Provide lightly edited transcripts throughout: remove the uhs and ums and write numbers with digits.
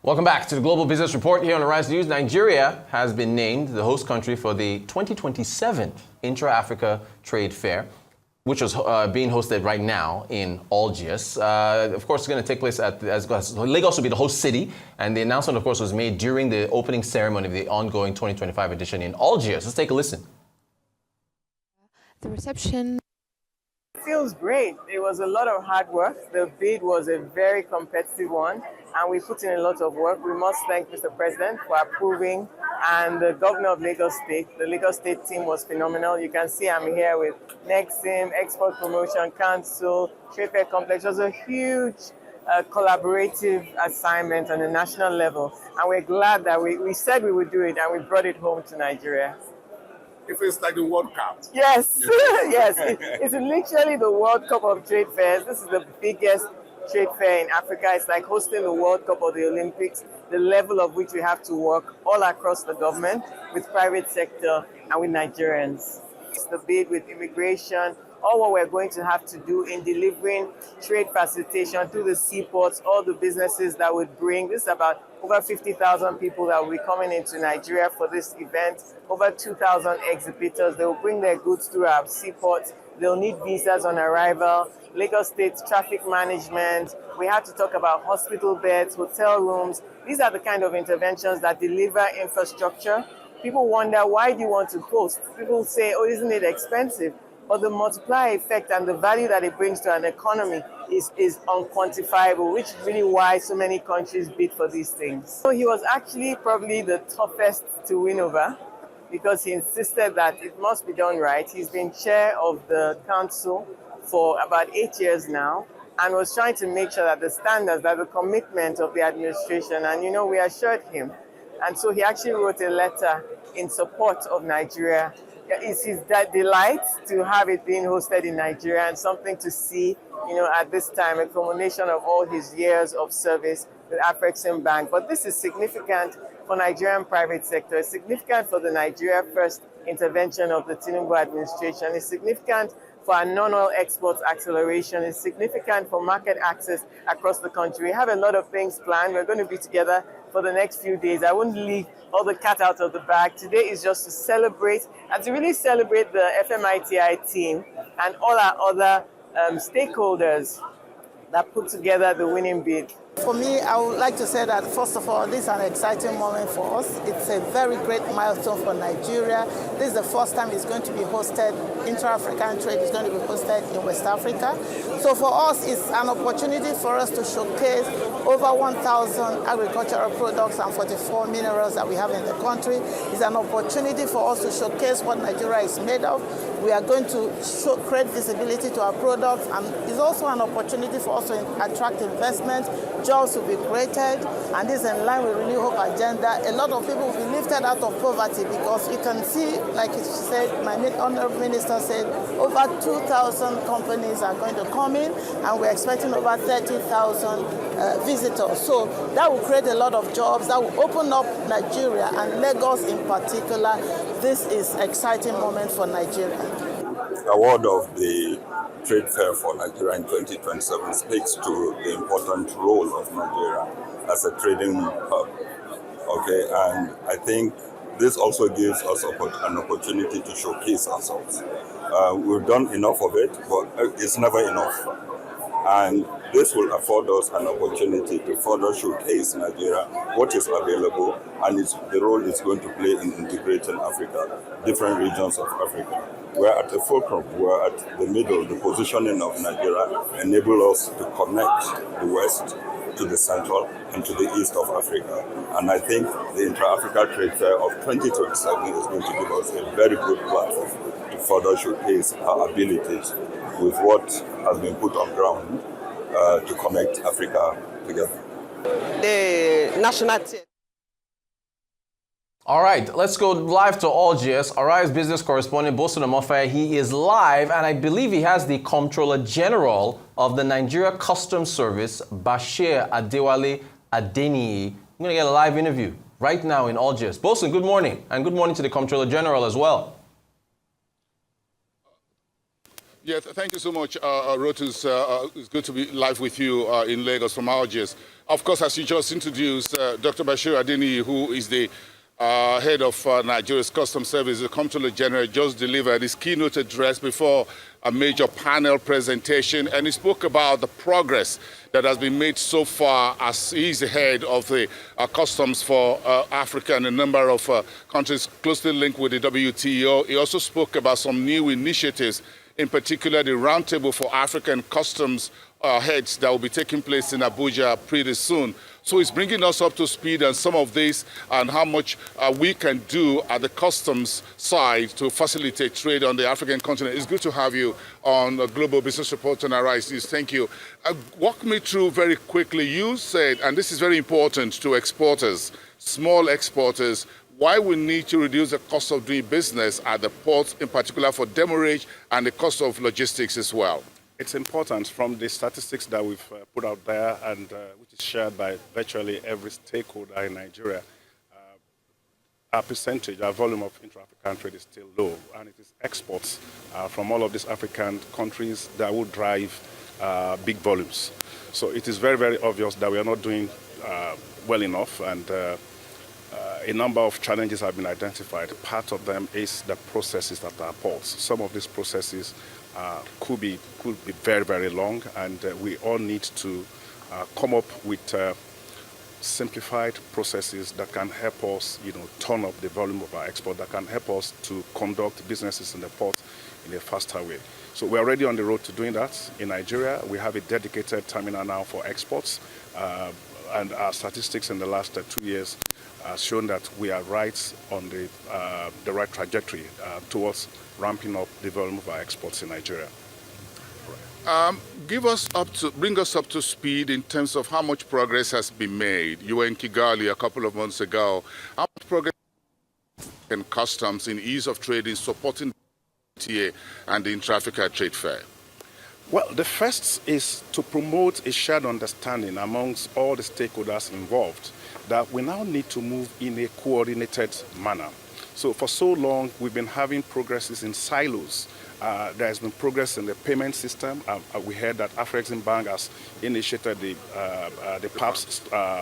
Welcome back to the Global Business Report here on Arise News. Nigeria has been named the host country for the 2027 Intra-Africa Trade Fair, which is being hosted right now in Algiers. Of course, it's going to take place Lagos will be the host city, and the announcement, of course, was made during the opening ceremony of the ongoing 2025 edition in Algiers. Let's take a listen. The reception feels great. It was a lot of hard work. The bid was a very competitive one, and we put in a lot of work. We must thank Mr. President for approving, and the governor of Lagos State. The Lagos State team was phenomenal. You can see I'm here with Nexim, Export Promotion Council, Trade Fair Complex. It was a huge collaborative assignment on a national level, and we're glad that we said we would do it, and we brought it home to Nigeria. It feels like the World Cup. Yes, yes. It's literally the World Cup of trade fairs. This is the biggest trade fair in Africa. It's like hosting the World Cup or the Olympics, the level of which we have to work all across the government, with private sector and with Nigerians. It's the bid with immigration, all what we're going to have to do in delivering trade facilitation through the seaports, all the businesses that would bring. This is about over 50,000 people that will be coming into Nigeria for this event, over 2,000 exhibitors. They will bring their goods through our seaports. They'll need visas on arrival, Lagos State traffic management. We have to talk about hospital beds, hotel rooms. These are the kind of interventions that deliver infrastructure. People wonder, why do you want to host? People say, oh, isn't it expensive? But the multiplier effect and the value that it brings to an economy is unquantifiable, which is really why so many countries bid for these things. So he was actually probably the toughest to win over, because he insisted that it must be done right. He's been chair of the council for about 8 years now, and was trying to make sure that the standards, that the commitment of the administration, and we assured him. And so he actually wrote a letter in support of Nigeria. It's his delight to have it being hosted in Nigeria, and something to see, at this time, a culmination of all his years of service with Afrexim Bank. But this is significant for Nigerian private sector. It's significant for the Nigeria First intervention of the Tinubu administration. It's significant for our non-oil exports acceleration. It's significant for market access across the country. We have a lot of things planned. We're going to be together for the next few days. I won't leave all the cat out of the bag. Today is just to celebrate, and to really celebrate the FMITI team and all our other stakeholders that put together the winning bid. For me, I would like to say that, first of all, this is an exciting moment for us. It's a very great milestone for Nigeria. This is the first time it's going to be hosted, intra-African trade is going to be hosted in West Africa. So for us, it's an opportunity for us to showcase over 1,000 agricultural products and 44 minerals that we have in the country. It's an opportunity for us to showcase what Nigeria is made of. We are going to create visibility to our products, and it's also an opportunity for us to attract investment. Jobs will be created, and this is in line with Renew Hope agenda. A lot of people will be lifted out of poverty, because you can see, like he said, my honorable minister said, over 2,000 companies are going to come in, and we're expecting over 30,000 visitors. So that will create a lot of jobs. That will open up Nigeria, and Lagos in particular. This is an exciting moment for Nigeria. The award of the Trade Fair for Nigeria in 2027 speaks to the important role of Nigeria as a trading hub. Okay, and I think this also gives us an opportunity to showcase ourselves. We've done enough of it, but it's never enough. And this will afford us an opportunity to further showcase Nigeria, what is available, and the role it's going to play in integrating Africa, different regions of Africa. We're at the fulcrum, we're at the middle. The positioning of Nigeria enables us to connect the West to the Central and to the East of Africa. And I think the Intra-Africa Trade Fair of 2027 is going to give us a very good platform to further showcase our abilities with what has been put on ground to connect Africa together. The national team. All right, let's go live to Algiers. Arise business correspondent Bosun Omofaye, he is live, and I believe he has the Comptroller General of the Nigeria Customs Service, Bashir Adeniyi. I'm going to get a live interview right now in Algiers. Bosun, good morning, and good morning to the Comptroller General as well. Yeah, thank you so much, Rotus. It's good to be live with you in Lagos from Algiers. Of course, as you just introduced, Dr. Bashir Adeniyi, who is the head of Nigeria's Customs Service, the Comptroller General, just delivered his keynote address before a major panel presentation, and he spoke about the progress that has been made so far as he's the head of the Customs for Africa and a number of countries closely linked with the WTO. He also spoke about some new initiatives, in particular the Roundtable for African Customs heads that will be taking place in Abuja pretty soon. So it's bringing us up to speed on some of this and how much we can do at the customs side to facilitate trade on the African continent. It's good to have you on Global Business Report on Arise News. Thank you. Walk me through very quickly. You said, and this is very important to exporters, small exporters, why we need to reduce the cost of doing business at the ports, in particular for demurrage and the cost of logistics as well. It's important from the statistics that we've put out there and which is shared by virtually every stakeholder in Nigeria. Our percentage, our volume of intra-African trade is still low, and it is exports from all of these African countries that will drive big volumes. So it is very, very obvious that we are not doing well enough, and a number of challenges have been identified. Part of them is the processes at our ports. Some of these processes could be very, very long, and we all need to come up with simplified processes that can help us, turn up the volume of our export, that can help us to conduct businesses in the port in a faster way. So we're already on the road to doing that. In Nigeria, we have a dedicated terminal now for exports, and our statistics in the last 2 years have shown that we are right on the right trajectory towards ramping up the volume of our exports in Nigeria. Bring us up to speed in terms of how much progress has been made. You were in Kigali a couple of months ago. How much progress in customs, in ease of trade, in supporting the and the intra-Africa trade fair? Well, the first is to promote a shared understanding amongst all the stakeholders involved that we now need to move in a coordinated manner. So for so long, we've been having progresses in silos. There has been progress in the payment system. We heard that Afreximbank has initiated the PAPS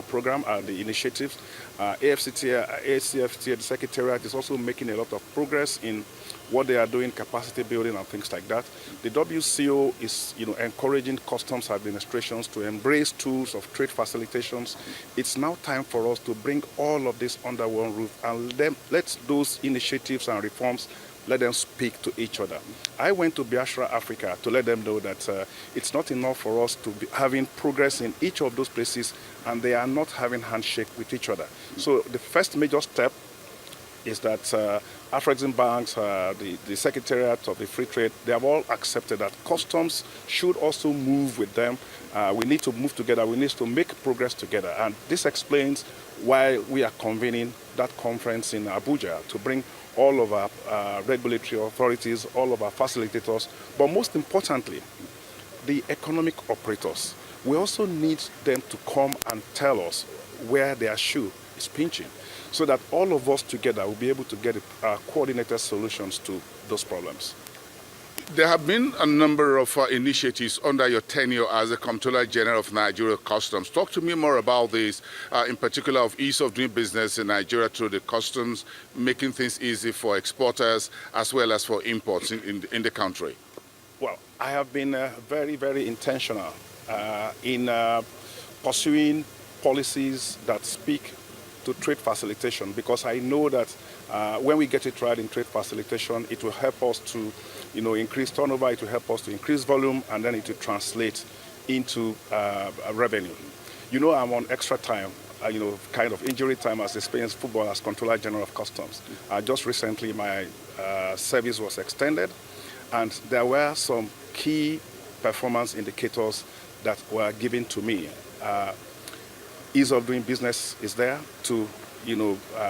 program, the initiatives. ACFTA, the Secretariat, is also making a lot of progress in what they are doing, capacity building and things like that. The WCO is encouraging customs administrations to embrace tools of trade facilitations. It's now time for us to bring all of this under one roof and let those initiatives and reforms let them speak to each other. I went to Biafra, Africa, to let them know that it's not enough for us to be having progress in each of those places and they are not having handshake with each other. So the first major step is that Afreximbank, the Secretariat of the Free Trade, they have all accepted that customs should also move with them. We need to move together. We need to make progress together. And this explains why we are convening that conference in Abuja to bring all of our regulatory authorities, all of our facilitators, but most importantly, the economic operators. We also need them to come and tell us where their shoe is pinching, so that all of us together will be able to get coordinated solutions to those problems. There have been a number of initiatives under your tenure as the Comptroller General of Nigeria Customs. Talk to me more about this, in particular of ease of doing business in Nigeria through the customs, making things easy for exporters as well as for imports in the country. Well, I have been very, very intentional in pursuing policies that speak to trade facilitation, because I know that when we get it right in trade facilitation, it will help us to increase turnover, it will help us to increase volume, and then it will translate into revenue. I'm on extra time, kind of injury time as experienced footballer, as Comptroller General of Customs. Just recently, my service was extended, and there were some key performance indicators that were given to me. Ease of doing business is there to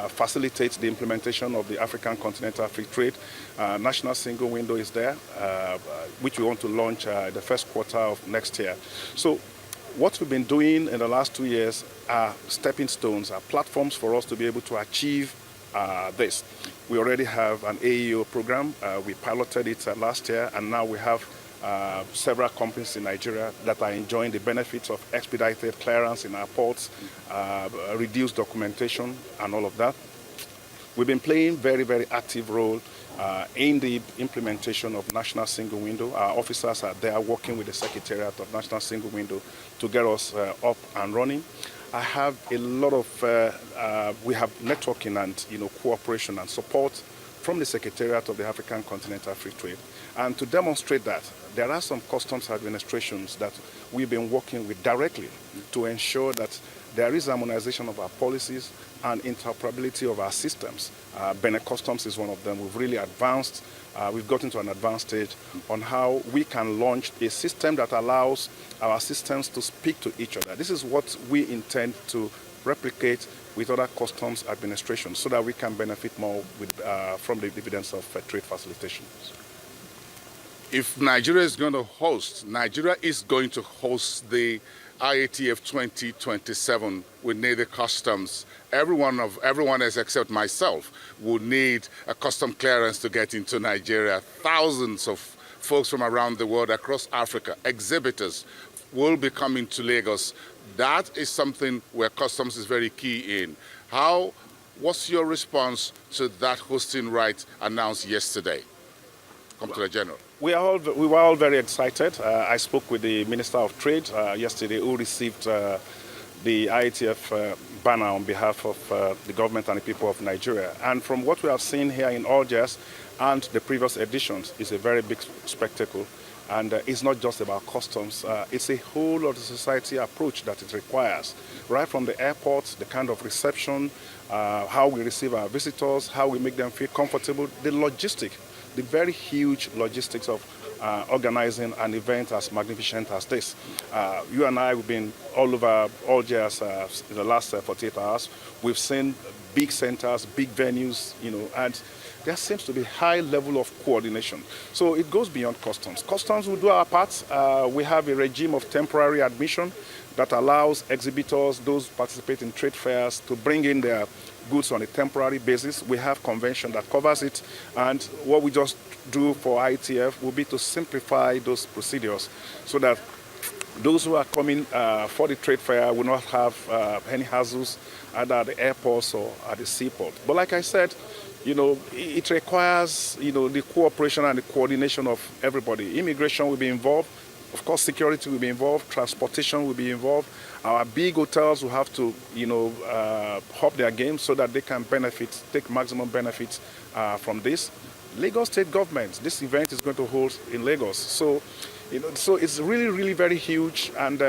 facilitate the implementation of the African Continental Free Trade. National Single Window is there, which we want to launch the first quarter of next year. So what we've been doing in the last 2 years are stepping stones, are platforms for us to be able to achieve this. We already have an AEO program. We piloted it last year, and now we have several companies in Nigeria that are enjoying the benefits of expedited clearance in our ports, reduced documentation, and all of that. We've been playing very, very active role in the implementation of National Single Window. Our officers are there working with the Secretariat of National Single Window to get us up and running. I have a lot of, we have networking and cooperation and support from the Secretariat of the African Continental Free Trade. And to demonstrate that, there are some customs administrations that we've been working with directly to ensure that there is harmonization of our policies and interoperability of our systems. Benin Customs is one of them. We've really advanced, we've gotten to an advanced stage on how we can launch a system that allows our systems to speak to each other. This is what we intend to replicate with other customs administrations so that we can benefit more with, from the dividends of trade facilitation. If Nigeria is going to host the IATF 2027 with native customs. Everyone else except myself would need a custom clearance to get into Nigeria. Thousands of folks from around the world, across Africa, exhibitors will be coming to Lagos. That is something where customs is very key in. What's your response to that hosting right announced yesterday? Come to the General. We were all very excited. I spoke with the Minister of Trade yesterday, who received the IATF banner on behalf of the government and the people of Nigeria. And from what we have seen here in Algiers and the previous editions, it's a very big spectacle. And it's not just about customs. It's a whole of the society approach that it requires. Right from the airports, the kind of reception, how we receive our visitors, how we make them feel comfortable, the very huge logistics of organizing an event as magnificent as this. You and I, we've been all over Algiers in the last 48 hours. We've seen big centers, big venues, and there seems to be high level of coordination. So it goes beyond customs. Customs will do our part. We have a regime of temporary admission that allows exhibitors, those participate in trade fairs, to bring in their goods on a temporary basis. We have convention that covers it, and what we just do for IATF will be to simplify those procedures so that those who are coming for the trade fair will not have any hassles either at the airports or at the seaport. But like I said, it requires the cooperation and the coordination of everybody. Immigration will be involved. Of course, security will be involved, transportation will be involved. Our big hotels will have to, up their game so that they can take maximum benefits from this. Lagos State government, this event is going to hold in Lagos. So, so it's really, really very huge, and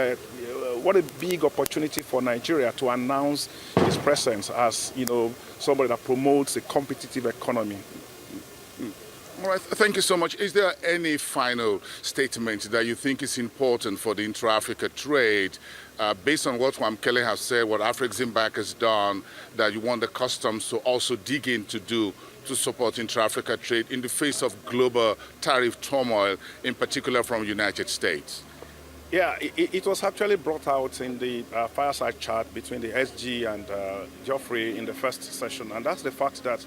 what a big opportunity for Nigeria to announce its presence as, somebody that promotes a competitive economy. All right, thank you so much. Is there any final statement that you think is important for the intra-Africa trade, based on what Wamkele has said, what Afreximbank has done, that you want the customs to also dig in to do to support intra-Africa trade in the face of global tariff turmoil, in particular from the United States? Yeah, it was actually brought out in the fireside chat between the SG and Geoffrey in the first session, and that's the fact that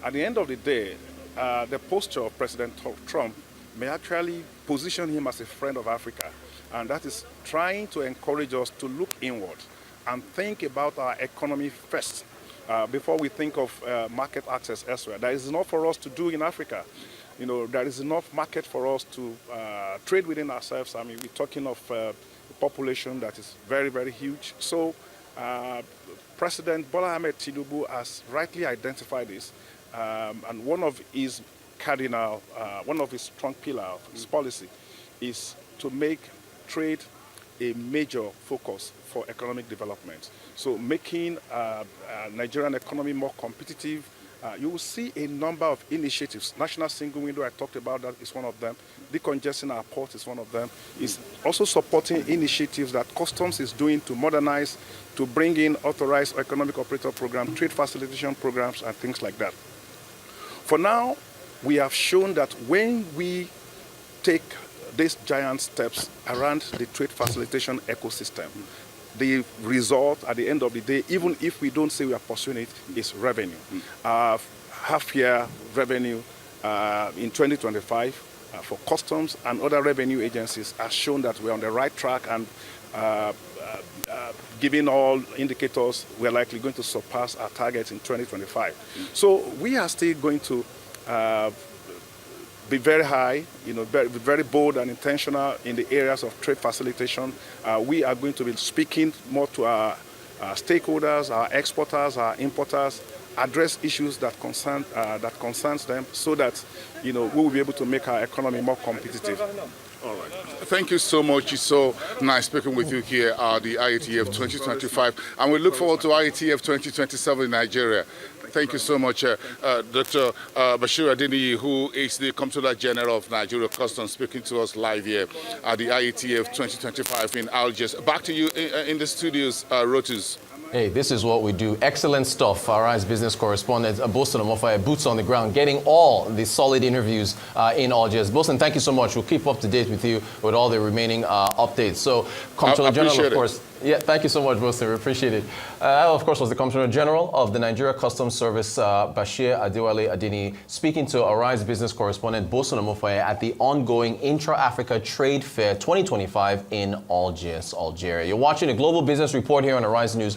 at the end of the day, the posture of President Trump may actually position him as a friend of Africa, and that is trying to encourage us to look inward and think about our economy first before we think of market access elsewhere. There is enough for us to do in Africa. There is enough market for us to trade within ourselves. I mean, we're talking of a population that is very, very huge. So President Bola Ahmed Tinubu has rightly identified this. And one of his strong pillars of his policy is to make trade a major focus for economic development. So making Nigerian economy more competitive. You will see a number of initiatives. National Single Window, I talked about that, is one of them. Decongesting our port is one of them. It's also supporting initiatives that Customs is doing to modernize, to bring in authorized economic operator programs, trade facilitation programs, and things like that. For now, we have shown that when we take these giant steps around the trade facilitation ecosystem, the result at the end of the day, even if we don't say we are pursuing it, is revenue. Half-year revenue in 2025 for customs and other revenue agencies has shown that we're on the right track, and given all indicators, we're likely going to surpass our targets in 2025. So we are still going to be very high, very bold and intentional in the areas of trade facilitation. We are going to be speaking more to our stakeholders, our exporters, our importers, address issues that concerns them, so that we will be able to make our economy more competitive. All right. Thank you so much. It's so nice speaking with you here at the IATF 2025, and we look forward to IATF 2027 in Nigeria. Thank you so much, Dr. Bashir Adeniyi, who is the Comptroller General of Nigeria Customs, speaking to us live here at the IATF 2025 in Algiers. Back to you in the studios, Rotus. Hey, this is what we do. Excellent stuff. Our Rise business correspondent, Bosun Omofaye, boots on the ground, getting all the solid interviews in Algiers. Bosun, thank you so much. We'll keep up to date with you with all the remaining updates. So, Comptroller General, of course. Yeah, thank you so much, Bosun. We appreciate it. Of course, was the Comptroller General of the Nigeria Customs Service, Bashir Adeniyi, speaking to our Rise business correspondent, Bosun Omofaye, at the ongoing Intra-Africa Trade Fair 2025 in Algiers, Algeria. You're watching a Global Business Report here on Arise News.